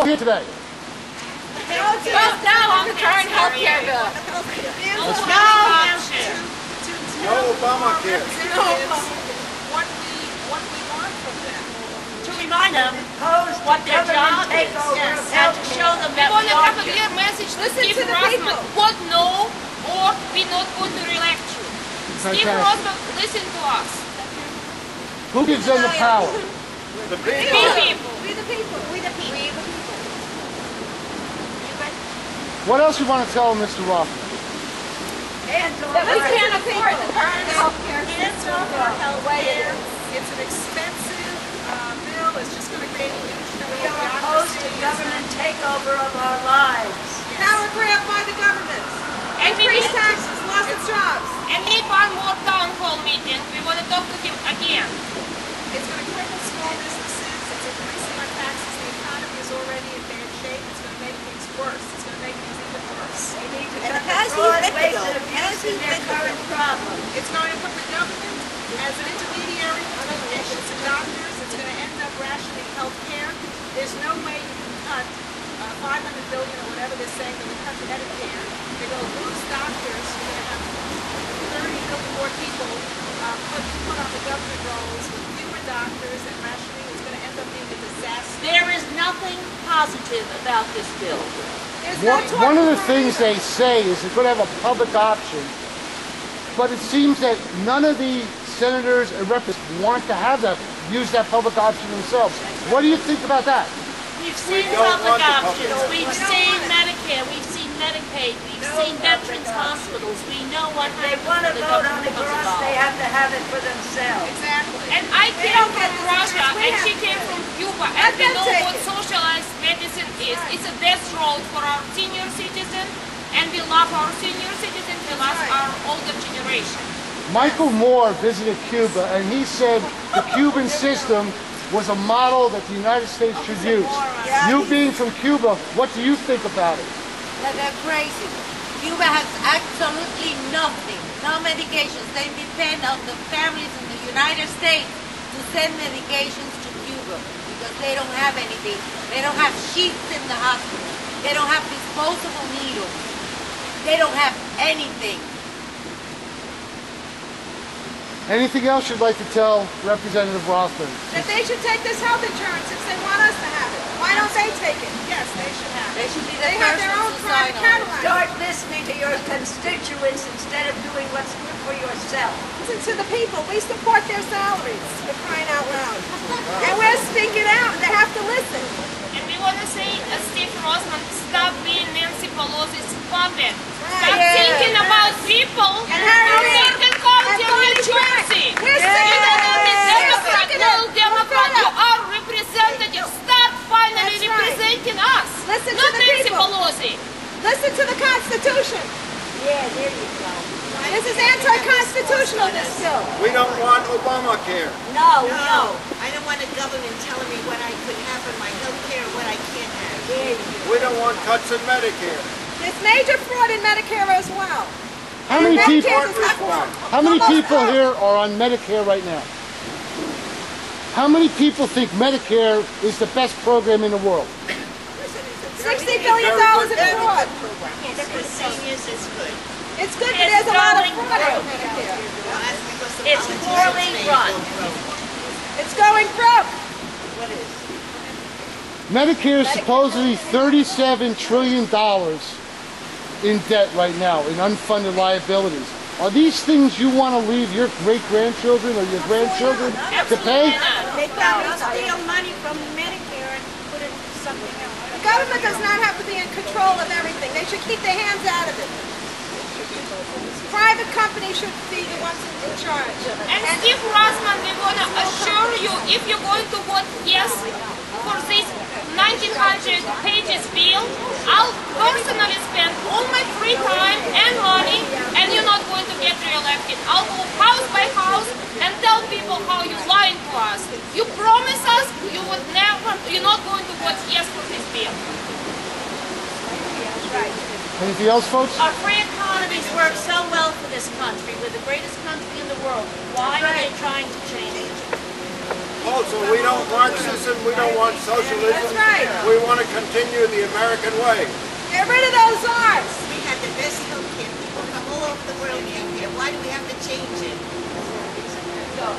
here today? Well, now on the current health care bill. No OBAMACARE. What we want from them. To remind them what their job is. Yes. And to show them that we want to have a clear message to Steve Rothman. What no, or we're not going to re-elect you. Steve Rothman, listen to us. Who gives them the power? The people. We the people. We the people. What else you want to tell Mr. Rothman? That we can't afford the current health care system or health care. It's an expensive bill. It's just going to create a huge We are opposed to government takeover of our lives. power grab by the government. And we Increased need taxes, loss of jobs. and need one more town hall meeting. We want to talk to him again. It's going to cripple small businesses. It's increasing our taxes. The economy is already in bad shape. It's going to make things worse. It's going to make things even worse. We need to cut the fraud, waste, and abuse in their current problem. It's going to put the government as an intermediary between patients and doctors. It's going to end up rationing health care. There's no way you can cut $500 billion or whatever they're saying that we cut to Medicare. They're going to lose doctors. You're going to have 30 million more people put on the government rolls with fewer doctors, and rationing is going to end up being a disaster. There is nothing positive about this bill. One of the things they say is they're going to have a public option, but it seems that none of the senators and reps want to have that, use that public option themselves. What do you think about that? We've seen public options, we've seen Medicare, we've seen Medicaid, we've seen veterans hospitals. We know what They happens want to when the vote on government it for becomes us, they involved. have to have it for themselves. Exactly. And I came from Russia, and she came from Cuba, and we know what socialized medicine is. It's a death row for our senior citizens, and we love our senior citizens, we love our older generation. Michael Moore visited Cuba, and he said the Cuban system was a model that the United States should use. You being from Cuba, what do you think about it? That they're crazy. Cuba has absolutely nothing, no medications. They depend on the families in the United States to send medications to Cuba because they don't have anything. They don't have sheets in the hospital. They don't have disposable needles. They don't have anything. Anything else you'd like to tell Representative Rothman? That they should take this health insurance if they want us to have it. Why don't they take it? Yes, they should have it. They should be the They have first their ones own to private sign on. Cadillac. Start listening to your constituents instead of doing what's good for yourself. Listen to the people. We support their salaries. We're crying out loud. And we're speaking out. They have to listen. And we want to say, Steve Rothman, stop being Nancy Pelosi's puppet. Stop thinking about people. And Harry You're Lincoln County, New Jersey. We're You're sticking not it only out. Democrat, no Democrat. You are representatives. Start finally That's right. representing us. Listen to not the Nancy people. Pelosi. Listen to the Constitution. Yeah, there you go. This is anti-constitutional, this bill. We don't want OBAMACARE. No. I don't want a government telling me what I could have in my health care or what I can't have. There you go. We don't want cuts in Medicare. There's major fraud in Medicare as well. How many people? Medicare is not fraud. How many people here are on Medicare right now? How many people think Medicare is the best program in the world? $60 billion in fraud. The good thing is it's good. It's good, but there's a lot of fraud in Medicare. Well, that's because the It's politicians poorly made it run. go broke. It's going broke. What is? Medicare is supposedly $37 trillion in debt right now, in unfunded liabilities. Are these things you want to leave your great-grandchildren or your grandchildren to pay? They probably steal money from Medicare and put it into something else. The government does not have to be in control of everything. They should keep their hands out of it. Private companies should be the ones in charge. And Steve Rothman, we want to assure you, if you're going to vote yes for this 1,900 pages bill, I'll personally spend all my free time and money, and you're not going to get re-elected. I'll go house by house and tell people how you're lying to us. You promise us you would never, you're not going to vote yes for this bill. Anything else, folks? Our free economies work so well for this country. We're the greatest country in the world. Why are they trying to change it? Also, we don't Marxism, we don't want socialism. That's right. We want to continue the American way. Get rid of those arts. We have the best health care. People from all over the world came here. Why do we have to change it? I'm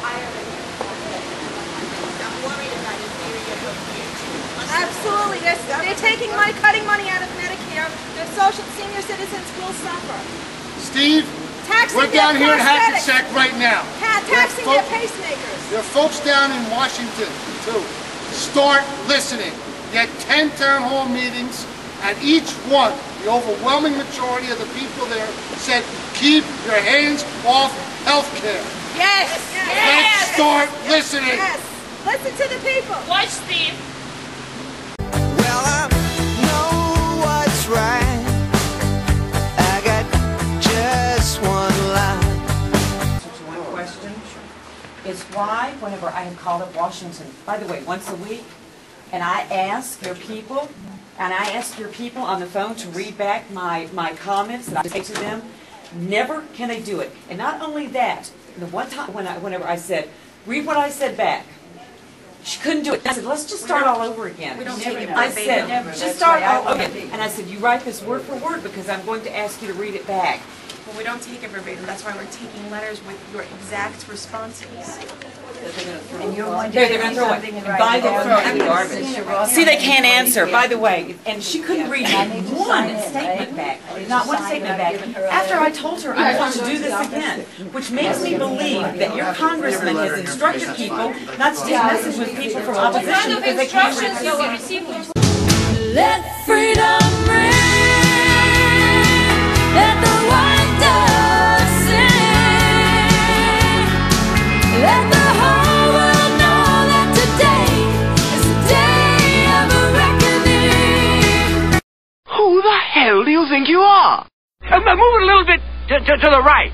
worried about inferior health care too. Absolutely. They're cutting money out of Medicare. Their senior citizens will suffer. Steve, Taxing we're down their here in prosthetics. Hackensack right now. Taxing their pacemakers. There are folks down in Washington, too. Start listening. Get 10 town hall meetings, and each one, the overwhelming majority of the people there said, keep your hands off health care. Yes. Let's start listening. Yes. Listen to the people. Watch Steve. Well, I know what's right. I got just one line. One question is why, whenever I have called up Washington, by the way, once a week, and I ask your people, on the phone to read back my comments that I say to them, never can they do it. And not only that, the one time whenever I said, read what I said back, she couldn't do it. I said, let's just start all over again. I said, just start all over again. And I said, you write this word for word because I'm going to ask you to read it back. Well, we don't take it verbatim. That's why we're taking letters with your exact responses. And you're going to They're going to throw it. And by the way, see, they can't answer. By the way, and she couldn't read one statement back. Not one statement back. After I told her I want to do this again, which makes me believe that your congressman has instructed people not to take messages with people from opposition because they can't read. You will receive. Let freedom ring. Let the white dove sing. Let the whole world know that today is the day of a reckoning. Who the hell do you think you are? Move it a little bit to the right.